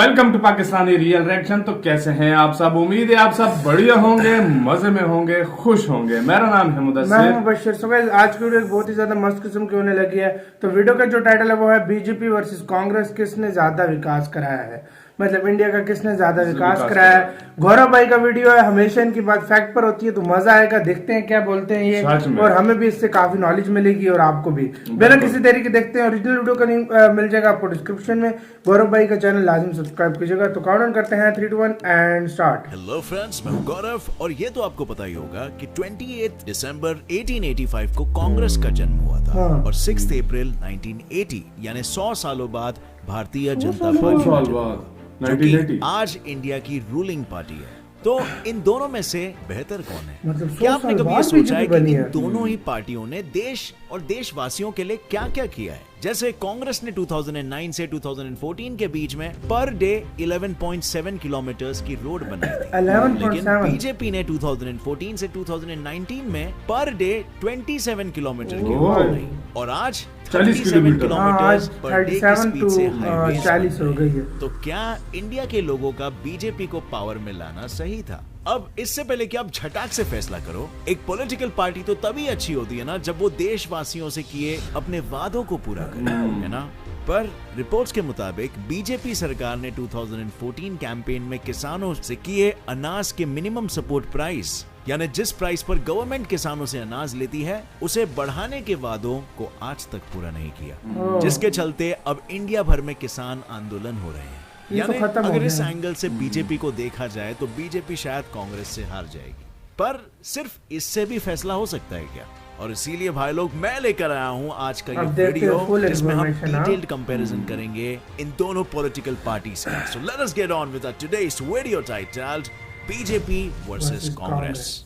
Welcome to Pakistani real reaction. तो कैसे हैं आप सब? उम्मीद है आप सब बढ़िया होंगे, मजे में होंगे, खुश होंगे। मेरा नाम है मुदस्सिर। मैं हूं बशीर। सो गाइस, आज की वीडियो बहुत ही ज्यादा मस्त किस्म की होने लगी है। तो वीडियो का जो टाइटल है वो है बीजेपी वर्सेस कांग्रेस, किसने ज्यादा विकास कराया है। मतलब इंडिया का किसने ज्यादा विकास कराया है। गौरव भाई का वीडियो है, हमेशा इनकी बात फैक्ट पर होती है तो मजा आएगा। देखते हैं क्या बोलते हैं ये, और हमें भी इससे काफी नॉलेज मिलेगी और आपको भी। बिना किसी देरी के देखते हैं। ओरिजिनल वीडियो का लिंक मिल जाएगा आपको डिस्क्रिप्शन में। गौरव भाई का चैनल लाजिम सब्सक्राइब कीजिएगा। तो काउंट करते हैं 3, 2, 1 एंड स्टार्ट। हेलो फ्रेंड्स, मैं हूं गौरव और ये तो आपको पता ही होगा कि 28 दिसंबर 1885 को कांग्रेस का जन्म हुआ था और 6 अप्रैल 1980 यानी 100 सालों बाद भारतीय जनता पार्टी जो कि आज इंडिया की रूलिंग पार्टी है। तो इन दोनों में से बेहतर कौन है? मतलब क्या आपने कभी ये सोचा है कि इन दोनों ही पार्टियों ने देश और देशवासियों के लिए क्या क्या किया है? जैसे कांग्रेस ने 2009 से 2014 के बीच में पर डे 11.7 किलोमीटर्स की रोड बनाई थी, लेकिन बीजेपी ने 2014 से 2019 में पर डे 27 किलोमीटर की रोड बनाई और आज 37 किलोमीटर पर डे की स्पीड से हाईवे 40 हो गई है। तो क्या इंडिया के लोगों का बीजेपी को पावर में लाना सही था? अब इससे पहले कि आप झटाक से फैसला करो, एक पॉलिटिकल पार्टी तो तभी अच्छी होती है ना जब वो देशवासियों से किए अपने वादों को पूरा करे, है ना? पर रिपोर्ट्स के मुताबिक बीजेपी सरकार ने 2014 कैंपेन में किसानों से किए अनाज के मिनिमम सपोर्ट प्राइस यानी जिस प्राइस पर गवर्नमेंट किसानों से अनाज लेती है उसे बढ़ाने के वादों को आज तक पूरा नहीं किया, जिसके चलते अब इंडिया भर में किसान आंदोलन हो रहे हैं। यानी अगर इस एंगल से बीजेपी को देखा जाए तो बीजेपी शायद कांग्रेस से हार जाएगी, पर सिर्फ इससे भी फैसला हो सकता है क्या? और इसीलिए भाई लोग मैं लेकर आया हूं आज का ये वीडियो जिसमें हम डिटेल्ड कंपैरिजन करेंगे इन दोनों पॉलिटिकल पार्टीज का। So let us get on with today's video titled BJP versus Congress.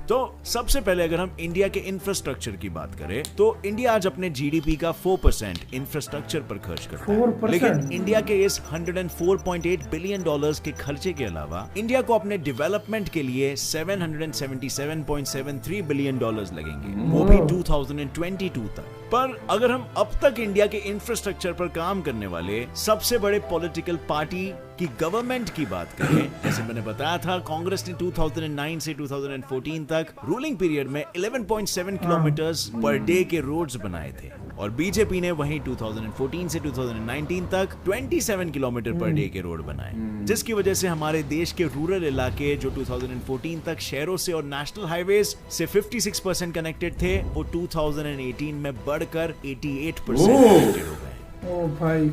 तो सबसे पहले अगर हम इंडिया के इंफ्रास्ट्रक्चर की बात करें तो इंडिया आज अपने जीडीपी का 4% इंफ्रास्ट्रक्चर पर खर्च करता है, लेकिन इंडिया के इस $104.8 बिलियन के खर्चे के अलावा इंडिया को अपने डेवलपमेंट के लिए $777.73 बिलियन लगेंगे, वो भी 2022 तक। पर अगर हम अब तक इंडिया के इंफ्रास्ट्रक्चर पर काम करने वाले सबसे बड़े पॉलिटिकल पार्टी की गवर्नमेंट की बात करें, जैसे मैंने बताया था कांग्रेस ने 2009 से 2014 तक रूलिंग पीरियड में 11.7 किलोमीटर्स पर डे के रोड्स बनाए थे और बीजेपी ने वहीं 2014 से 2019 तक 27 किलोमीटर पर डे के रोड बनाए, जिसकी वजह से हमारे देश के रूरल इलाके जो 2014 तक शहरों से और नेशनल हाईवेज से 56% कनेक्टेड थे वो 2018 में बढ़कर 88% कनेक्टेड हो गए। ओ भाई,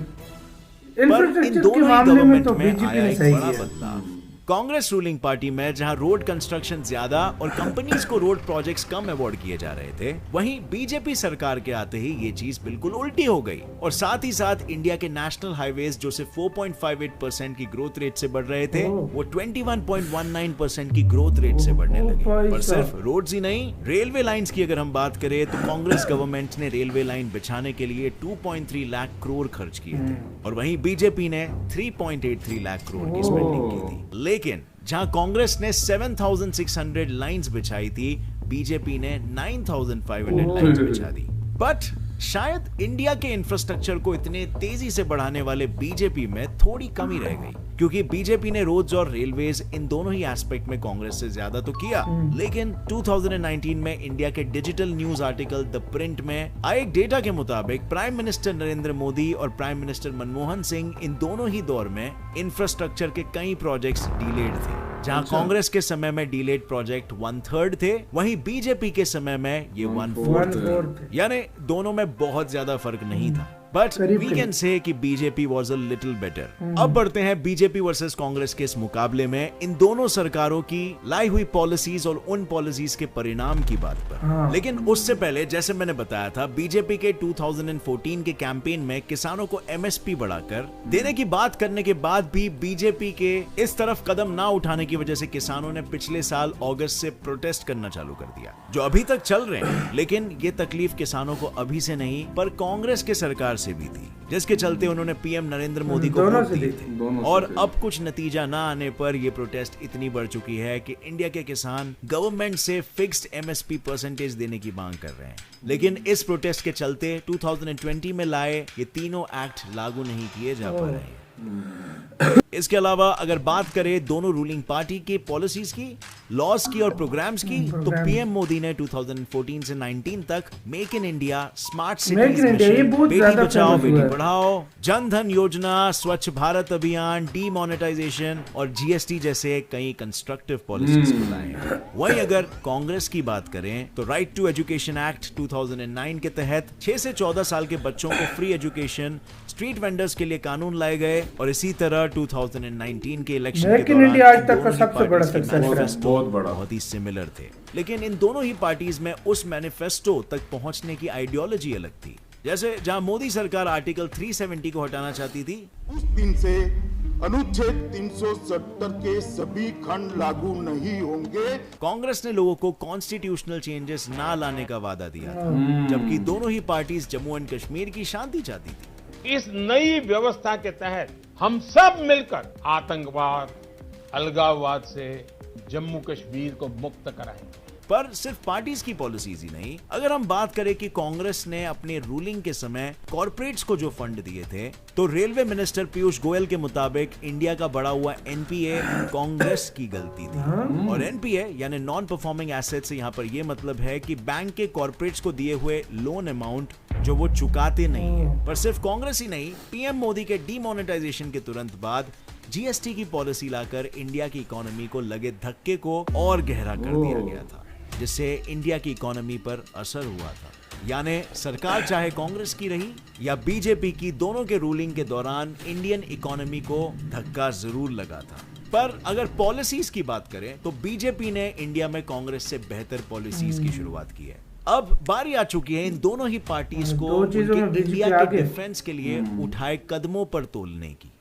पर इन दोनों ही गवर्नमेंट में आया एक बड़ा बदलाव। कांग्रेस रूलिंग पार्टी में जहां रोड कंस्ट्रक्शन ज्यादा और कंपनीज को रोड प्रोजेक्ट्स कम अवार्ड किए जा रहे थे, वहीं बीजेपी सरकार के आते ही ये चीज बिल्कुल उल्टी हो गई और साथ ही साथ इंडिया के नेशनल हाईवेज जो सिर्फ 4.58% की ग्रोथ रेट से बढ़ रहे थे वो 21.19% की ग्रोथ रेट से बढ़ने लगे। पर सिर्फ रोड्स ही नहीं, रेलवे लाइंस की अगर हम बात करें तो कांग्रेस गवर्नमेंट ने रेलवे लाइन बिछाने के लिए 2.3 लाख करोड़ खर्च किए थे और वहीं बीजेपी ने 3.83 लाख करोड़ की स्पेंडिंग की थी। लेकिन जहां कांग्रेस ने 7,600 लाइंस बिछाई थी, बीजेपी ने 9,500 लाइंस बिछा दी। बट शायद इंडिया के इंफ्रास्ट्रक्चर को इतने तेजी से बढ़ाने वाले बीजेपी में थोड़ी कमी रह गई, क्योंकि बीजेपी ने रोड्स और रेलवेज इन दोनों ही एस्पेक्ट में कांग्रेस से ज्यादा तो किया, लेकिन 2019 में इंडिया के digital news article the print में आए एक डेटा के मुताबिक प्राइम मिनिस्टर नरेंद्र मोदी और प्राइम मिनिस्टर मनमोहन सिंह इन दोनों ही दौर में इंफ्रास्ट्रक्चर के कई प्रोजेक्ट्स डिलेड थे। जहां कांग्रेस के समय में डिलेड प्रोजेक्ट 1/3 थे, वहीं बीजेपी के समय में ये 1/4 थे, यानी दोनों में बहुत ज्यादा फर्क नहीं था। बट वी कैन से कि BJP was a little better. अब बढ़ते हैं बीजेपी वर्सेस कांग्रेस के इस मुकाबले में इन दोनों सरकारों की लाई हुई पॉलिसीज और उन पॉलिसीज के परिणाम की बात पर। लेकिन उससे पहले जैसे मैंने बताया था, बीजेपी के 2014 के कैंपेन में किसानों को एमएसपी बढ़ाकर देने की बात करने के बाद भी बीजेपी के इस तरफ कदम ना उठाने की वजह से किसानों ने पिछले साल अगस्त से प्रोटेस्ट करना चालू कर दिया, जो अभी तक चल रहे हैं। लेकिन ये तकलीफ किसानों को अभी से नहीं पर कांग्रेस के सरकार से भी थी, जिसके चलते उन्होंने पीएम नरेंद्र मोदी को वोट दिए थे। और अब कुछ नतीजा ना आने पर यह प्रोटेस्ट इतनी बढ़ चुकी है कि इंडिया के किसान गवर्नमेंट से फिक्स्ड एमएसपी परसेंटेज देने की मांग कर रहे हैं। लेकिन इस प्रोटेस्ट के चलते 2020 में लाए ये तीनों एक्ट लागू नहीं किए जा पा रहे हैं। इसके अलावा अगर बात करें दोनों रूलिंग पार्टी की पॉलिसीज की, लॉस की और प्रोग्राम्स की, तो पीएम मोदी ने 2014 से 19 तक make in India, smart cities mission, Beti Bachao Beti Padhao, Jan Dhan योजना, स्वच्छ भारत अभियान, डीमोनेटाइजेशन और जीएसटी जैसे कई कंस्ट्रक्टिव पॉलिसीज बनाए हैं। वहीं अगर कांग्रेस की बात करें तो राइट टू एजुकेशन एक्ट 2009 के तहत 6 से 14 साल के बच्चों को फ्री एजुकेशन, स्ट्रीट वेंडर्स के लिए कानून लाए गए और इसी तरह 2019 के इलेक्शन के दौरान इंडिया आज तक का सबसे बड़ा सक्सेस बहुत ही सिमिलर थे। लेकिन इन दोनों ही पार्टीज में उस मैनिफेस्टो तक पहुंचने की आइडियोलॉजी अलग थी। जैसे जहां मोदी सरकार आर्टिकल 370 को हटाना चाहती थी, उस दिन से अनुच्छेद 370 के सभी खंड लागू नहीं होंगे। कांग्रेस ने लोगों को कॉन्स्टिट्यूशनल चेंजेस ना लाने का वादा दिया था, जबकि दोनों ही पार्टीज जम्मू एंड कश्मीर की शांति चाहती थी। इस नई व्यवस्था के तहत हम सब मिलकर आतंकवाद, अलगाववाद से जम्मू कश्मीर को मुक्त कराएंगे। पर सिर्फ पार्टीज की पॉलिसीज ही नहीं, अगर हम बात करें कि कांग्रेस ने अपने रूलिंग के समय कॉर्पोरेट्स को जो फंड दिए थे, तो रेलवे मिनिस्टर पीयूष गोयल के मुताबिक इंडिया का बढ़ा हुआ एनपीए कांग्रेस की गलती थी। और एनपीए यानी नॉन परफॉर्मिंग एसेट से यहाँ पर यह मतलब है कि बैंक के कॉर्पोरेट्स को दिए हुए लोन अमाउंट जो वो चुकाते नहीं है। पर सिर्फ कांग्रेस ही नहीं, पीएम मोदी के डीमोनेटाइजेशन के तुरंत बाद जीएसटी की पॉलिसी लाकर इंडिया की इकोनॉमी को लगे धक्के को और गहरा कर दिया गया था, जिससे इंडिया की इकोनॉमी पर असर हुआ था। यानी सरकार चाहे कांग्रेस की रही या बीजेपी की, दोनों के रूलिंग के दौरान इंडियन इकोनॉमी को धक्का जरूर लगा था। पर अगर पॉलिसीज की बात करें तो बीजेपी ने इंडिया में कांग्रेस से बेहतर पॉलिसीज की शुरुआत की है। अब बारी आ चुकी है इन दोनों ही पार्टीज को उनके इंडिया के डिफेंस के लिए उठाए कदमों पर तोलने की।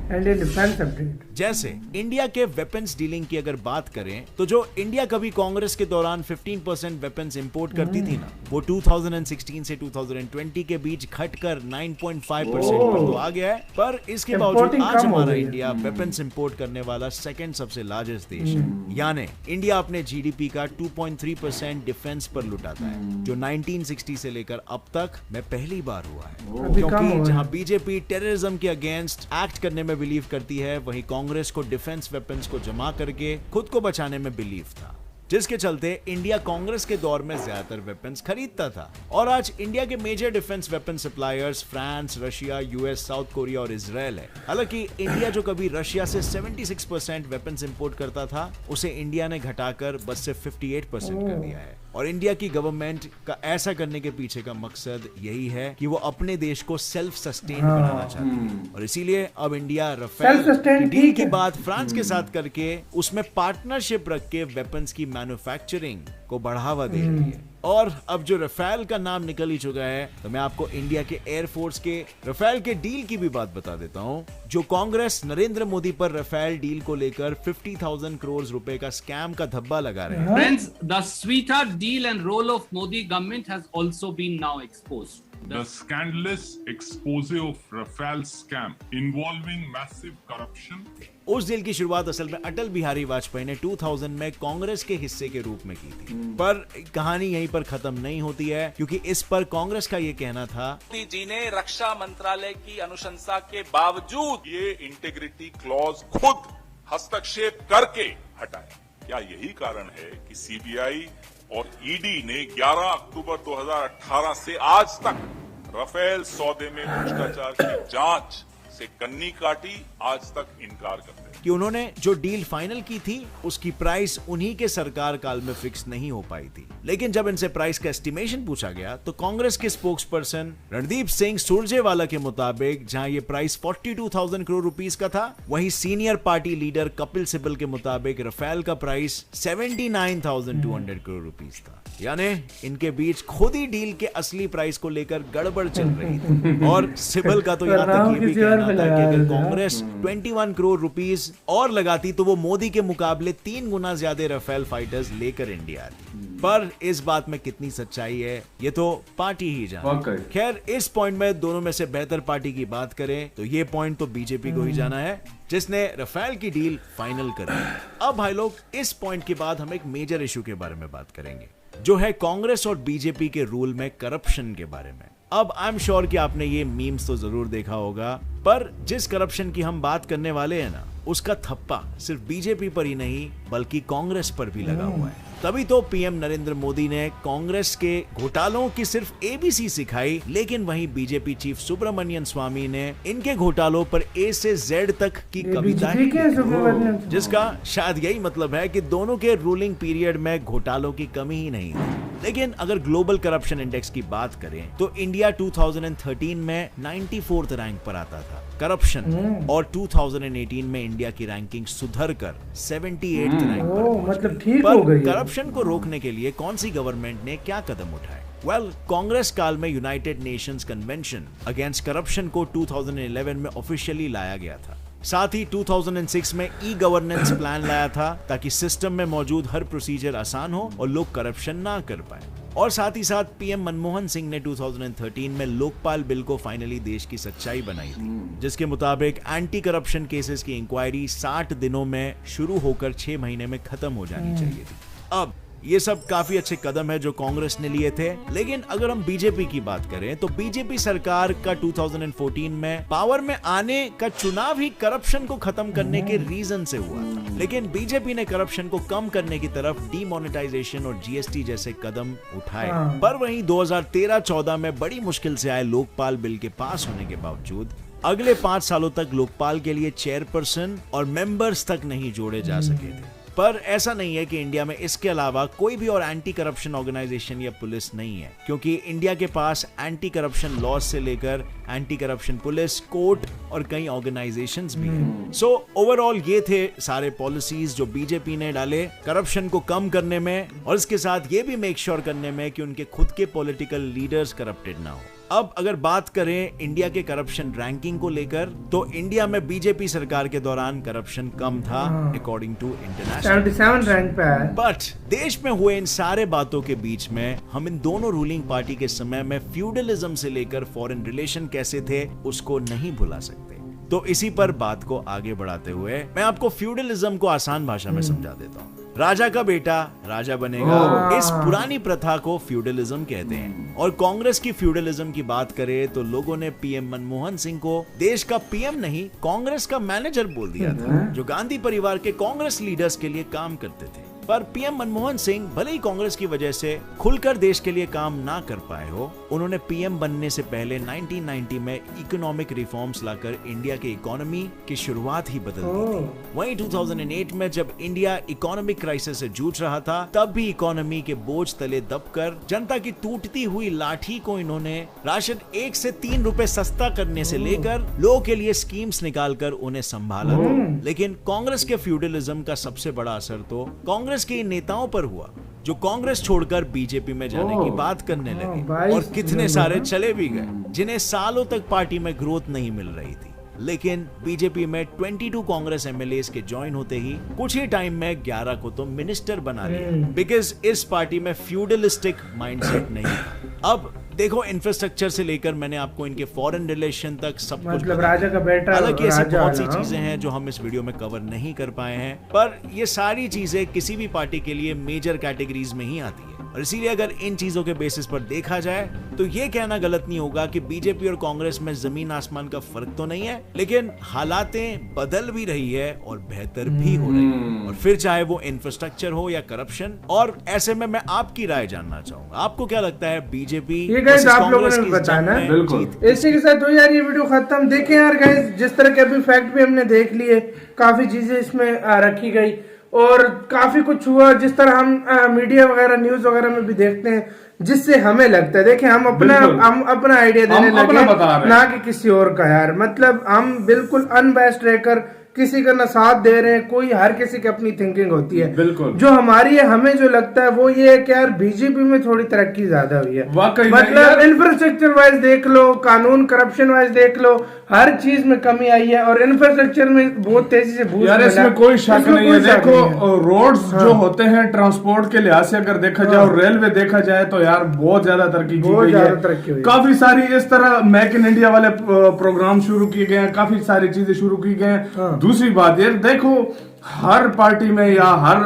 डिफेंस अपडेट, जैसे इंडिया के वेपन्स डीलिंग की अगर बात करें तो जो इंडिया कभी कांग्रेस के दौरान 15% वेपन्स इंपोर्ट करती थी ना, वो 2016 से 2020 के घटकर 9.5% पर तो आ गया है। पर इसके बावजूद आज हमारा इंडिया वेपन्स इंपोर्ट करने वाला सेकंड सबसे लार्जेस्ट देश है। यानी इंडिया अपने जीडीपी का 2.3% डिफेंस पर लुटाता है, जो 1960 से लेकर अब तक में पहली बार हुआ है। क्योंकि जहां बीजेपी टेररिज्म के अगेंस्ट एक्ट करने में बिलीव करती है, वहीं कांग्रेस को डिफेंस वेपन्स को जमा करके खुद को बचाने में बिलीव था, जिसके चलते इंडिया कांग्रेस के दौर में ज्यादातर वेपन्स खरीदता था। और आज इंडिया के major defence weapon suppliers France, Russia, US, South Korea और इजराइल है। हालांकि इंडिया जो कभी रशिया से 76% वेपन्स इंपोर्ट करता था, उसे इंडिया ने घटाकर बस से 58% कर दिया है। और इंडिया की गवर्नमेंट का ऐसा करने के पीछे का मकसद यही है कि वो अपने देश को सेल्फ सस्टेन बनाना चाहती है। और इसीलिए अब इंडिया राफेल डील की बात फ्रांस के साथ करके उसमें पार्टनरशिप रख के वेपन्स की मैन्युफैक्चरिंग को बढ़ावा दे रही है। और अब जो राफेल का नाम निकल ही चुका है, तो मैं आपको इंडिया के एयरफोर्स के राफेल के डील की भी बात बता देता हूं, जो कांग्रेस नरेंद्र मोदी पर राफेल डील को लेकर 50,000 करोड़ रुपए का स्कैम का धब्बा लगा रहे हैं। Friends, the sweetheart deal and role of Modi government has also been now exposed. The scandalous expose of Rafale scam involving massive corruption. उस डील की शुरुआत असल में अटल बिहारी वाजपेयी ने 2000 में कांग्रेस के हिस्से के रूप में की थी। पर कहानी यहीं पर खत्म नहीं होती है, क्योंकि इस पर कांग्रेस का ये कहना था, मोदी जी ने रक्षा मंत्रालय की अनुशंसा के बावजूद ये इंटेग्रिटी क्लॉज खुद हस्तक्षेप करके हटाया। क्या यही कारण है कि सीबीआई और ईडी ने 11 अक्टूबर 2018 से आज तक राफेल सौदे में भ्रष्टाचार की जांच से कन्नी काटी, आज तक इनकार करते हैं कि उन्होंने जो डील फाइनल की थी उसकी प्राइस उन्हीं के सरकार काल में फिक्स नहीं हो पाई थी। लेकिन जब इनसे प्राइस का एस्टिमेशन पूछा गया तो कांग्रेस के स्पोक्स पर्सन रणदीप सिंह सुरजेवाला के मुताबिक जहां ये प्राइस 42,000 करोड़ रुपीस का था, वहीं senior party leader Kapil Sibal के मुताबिक राफेल का प्राइस 79,200 करोड़ रुपीस था। यानी इनके बीच खुद ही डील के असली प्राइस को लेकर गड़बड़ चल रही थी। और सिब्बल का तो यहाँ तक ये भी कहना था कि अगर कांग्रेस 21 करोड़ रुपीस और लगाती तो वो मोदी के मुकाबले 3 गुना ज्यादा राफेल फाइटर्स लेकर इंडिया आती। पर इस बात में कितनी सच्चाई है ये तो पार्टी ही जाने। वाकई। खैर इस पॉइंट में दोनों में से बेहतर पार्टी की बात करें तो ये पॉइंट तो बीजेपी को ही जाना है, जिसने राफेल की डील फाइनल कर दी। अब भाई लोग, इस पॉइंट के बाद हम एक मेजर इशू के बारे में बात करेंगे, जो है कांग्रेस और बीजेपी के रूल में करप्शन के बारे में। अब आई एम श्योर कि आपने ये मीम्स तो जरूर देखा होगा, पर जिस करप्शन की हम बात करने वाले हैं ना, उसका थप्पा सिर्फ बीजेपी पर ही नहीं बल्कि कांग्रेस पर भी लगा हुआ है। तभी तो पीएम नरेंद्र मोदी ने कांग्रेस के घोटालों की सिर्फ एबीसी सिखाई, लेकिन वहीं बीजेपी चीफ सुब्रमण्यम स्वामी ने इनके घोटालों पर ए से जेड तक की कविता ही लिखी, जिसका शायद यही मतलब है कि दोनों के रूलिंग पीरियड में घोटालों की कमी ही नहीं थी। लेकिन अगर ग्लोबल करप्शन इंडेक्स की बात करें तो इंडिया 2013 में 94th रैंक पर आता था करप्शन, और 2018 में इंडिया की रैंकिंग सुधर कर 78th रैंक पर मतलब ठीक हो गई है। करप्शन को रोकने के लिए कौन सी गवर्नमेंट ने क्या कदम उठाए? वेल, कांग्रेस काल में United Nations convention against corruption को 2011 में ऑफिशियली लाया गया था। साथ ही 2006 में ई गवर्नेंस प्लान लाया था ताकि सिस्टम में मौजूद हर प्रोसीजर आसान हो और लोग करप्शन ना कर पाए। और साथ ही साथ पीएम मनमोहन सिंह ने 2013 में लोकपाल बिल को फाइनली देश की सच्चाई बनाई थी, जिसके मुताबिक एंटी करप्शन केसेस की इंक्वायरी 60 दिनों में शुरू होकर 6 महीने में खत्म हो जानी चाहिए थी। अब ये सब काफी अच्छे कदम है जो कांग्रेस ने लिए थे, लेकिन अगर हम बीजेपी की बात करें तो बीजेपी सरकार का 2014 में पावर में आने का चुनाव ही करप्शन को खत्म करने के रीजन से हुआ था। लेकिन बीजेपी ने करप्शन को कम करने की तरफ डीमोनेटाइजेशन और जीएसटी जैसे कदम उठाए, पर वहीं 2013-14 में बड़ी मुश्किल से आए लोकपाल बिल के पास होने के बावजूद अगले 5 सालों तक लोकपाल के लिए चेयरपर्सन और मेंबर्स तक नहीं जोड़े जा सके थे। पर ऐसा नहीं है कि इंडिया में इसके अलावा कोई भी और एंटी करप्शन ऑर्गेनाइजेशन या पुलिस नहीं है, क्योंकि इंडिया के पास एंटी करप्शन लॉज से लेकर एंटी करप्शन पुलिस, कोर्ट और कई ऑर्गेनाइजेशंस भी हैं। सो ओवरऑल ये थे सारे पॉलिसीज जो बीजेपी ने डाले करप्शन को कम करने में, और इसके साथ ये भी मेक श्योर करने में कि उनके खुद के पॉलिटिकल लीडर्स करप्टेड ना हो। अब अगर बात करें इंडिया के करप्शन रैंकिंग को लेकर, तो इंडिया में बीजेपी सरकार के दौरान करप्शन कम था अकॉर्डिंग टू इंटरनेशनल 77 रैंक पे है। बट देश में हुए इन सारे बातों के बीच में हम इन दोनों रूलिंग पार्टी के समय में फ्यूडलिज्म से लेकर फॉरेन रिलेशन कैसे थे उसको नहीं भुला सकते। तो इसी पर बात को आगे बढ़ाते हुए मैं आपको फ्यूडलिज्म को आसान भाषा में समझा देता हूँ। राजा का बेटा राजा बनेगा, इस पुरानी प्रथा को फ्यूडलिज्म कहते हैं। और कांग्रेस की फ्यूडलिज्म की बात करें तो लोगों ने पीएम मनमोहन सिंह को देश का पीएम नहीं, कांग्रेस का मैनेजर बोल दिया था, जो गांधी परिवार के कांग्रेस लीडर्स के लिए काम करते थे। पर पीएम मनमोहन सिंह भले ही कांग्रेस की वजह से खुलकर देश के लिए काम ना कर पाए हो, उन्होंने पीएम बनने से पहले 1990 में इकोनॉमिक रिफॉर्म्स लाकर इंडिया के इकोनॉमी की शुरुआत ही बदल दी थी। वहीं 2008 में जब इंडिया इकोनॉमिक क्राइसिस से जूझ रहा था, तब भी इकोनॉमी के बोझ तले दबकर जनता की टूटती हुई लाठी को इन्होंने राशन 1 से 3 रुपए सस्ता करने से लेकर लोगों के लिए स्कीम्स निकालकर उन्हें संभाला था। लेकिन कांग्रेस के फ्यूडलिज्म का सबसे बड़ा असर तो कांग्रेस के नेताओं पर हुआ, जो कांग्रेस छोड़कर बीजेपी में जाने की बात करने लगे, और कितने सारे चले भी गए जिन्हें सालों तक पार्टी में ग्रोथ नहीं मिल रही थी। लेकिन बीजेपी में 22 कांग्रेस एमएलएस के ज्वाइन होते ही कुछ ही टाइम में 11 को तो मिनिस्टर बना लिया, बिकॉज इस पार्टी में फ्यूडलिस्टिक माइंडसेट नहीं था। अब देखो, इंफ्रास्ट्रक्चर से लेकर मैंने आपको इनके फॉरेन रिलेशन तक सब कुछ मतलब राजा का बेटा, हालांकि ऐसी बहुत सी चीजें हैं जो हम इस वीडियो में कवर नहीं कर पाए हैं, पर ये सारी चीजें किसी भी पार्टी के लिए मेजर कैटेगरीज में ही आती है। और इसीलिए अगर इन चीजों के बेसिस पर देखा जाए तो ये कहना गलत नहीं होगा कि बीजेपी और कांग्रेस में जमीन आसमान का फर्क तो नहीं है, लेकिन हालातें बदल भी रही है और बेहतर भी हो रही है, और फिर चाहे वो इंफ्रास्ट्रक्चर हो या करप्शन। और ऐसे में मैं आपकी राय जानना चाहूंगा, आपको क्या लगता है बीजेपी आप लोगों ने बताना है? बिल्कुल। इसी के साथ तो यार ये वीडियो खत्म। देखें यार गाइस, जिस तरह के अभी फैक्ट भी हमने देख लिए, काफी चीजें इसमें रखी गई और काफी कुछ हुआ, जिस तरह हम मीडिया वगैरह न्यूज वगैरह में भी देखते हैं, जिससे हमें लगता है, देखिए हम अपना आइडिया देने लगे ना कि किसी और का। यार मतलब हम बिल्कुल अनबैस्ड रहकर किसी का ना साथ दे रहे हैं, कोई हर किसी की अपनी थिंकिंग होती है। बिल्कुल। जो हमारी है, हमें जो लगता है वो ये है कि यार बीजेपी में थोड़ी तरक्की ज्यादा हुई है। वाकई मतलब इंफ्रास्ट्रक्चर वाइज देख लो, कानून करप्शन वाइज देख लो, हर चीज में कमी आई है और इंफ्रास्ट्रक्चर में बहुत तेजी से बूस्ट यार इसमें कोई शक नहीं है। देखो रोड्स जो होते हैं ट्रांसपोर्ट के लिहाज से अगर देखा जाए और रेलवे देखा जाए तो यार बहुत ज्यादा तरक्की की गई है। काफी सारी इस तरह मेक इन इंडिया वाले प्रोग्राम शुरू किए गए हैं, काफी सारी चीजें शुरू की गए हैं। दूसरी बात यार देखो हर पार्टी में या हर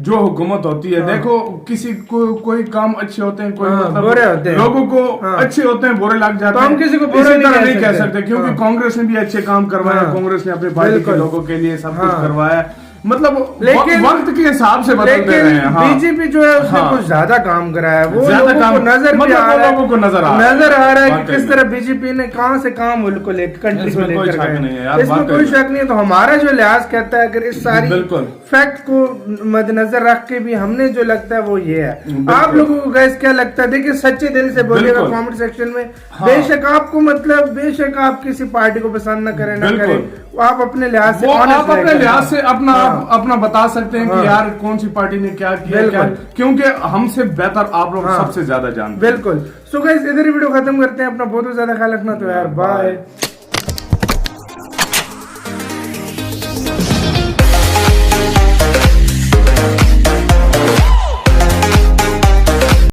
जो हुकूमत होती है, देखो किसी को कोई काम अच्छे होते हैं, कोई मतलब बुरे होते हैं, लोगों को अच्छे होते हैं, बुरे लग जाते हैं। हम किसी को बुरा नहीं कह सकते क्योंकि कांग्रेस ने भी अच्छे काम करवाए, कांग्रेस ने अपनी पार्टी के लोगों के लिए सब कुछ करवाया। मतलब लेकिन वक्त के हिसाब से बदलते रहे हैं। बीजेपी जो है उसने कुछ ज्यादा काम करा है, वो ज्यादा लोगों काम को नजर मतलब लोगों को नजर आ रहा है कि किस तरह बीजेपी ने कहां से कहां मुल्क को लेकर कंट्री को लेकर गए। इसमें कोई शक नहीं है। तो हमारा जो लिहाज कहता है अगर इस सारी फैक्ट को मद्देनजर रख के भी हमने जो लगता है वो ये है। आप लोगों को गैस क्या लगता है? देखिए सच्चे दिल से बोलिएगा कमेंट सेक्शन में। बेशक आपको मतलब बेशक आप किसी पार्टी को पसंद न करें ना करें, आप अपने लिहाज से आप अपने लिहाज से अपना बता सकते हैं कि यार कौन सी पार्टी ने क्या किया क्या, क्योंकि हमसे बेहतर आप लोग सबसे ज्यादा जानते हैं। बिल्कुल। सो गाइस इधर ही वीडियो खत्म करते हैं। अपना बहुत ज्यादा ख्याल रखना। तो यार बाय।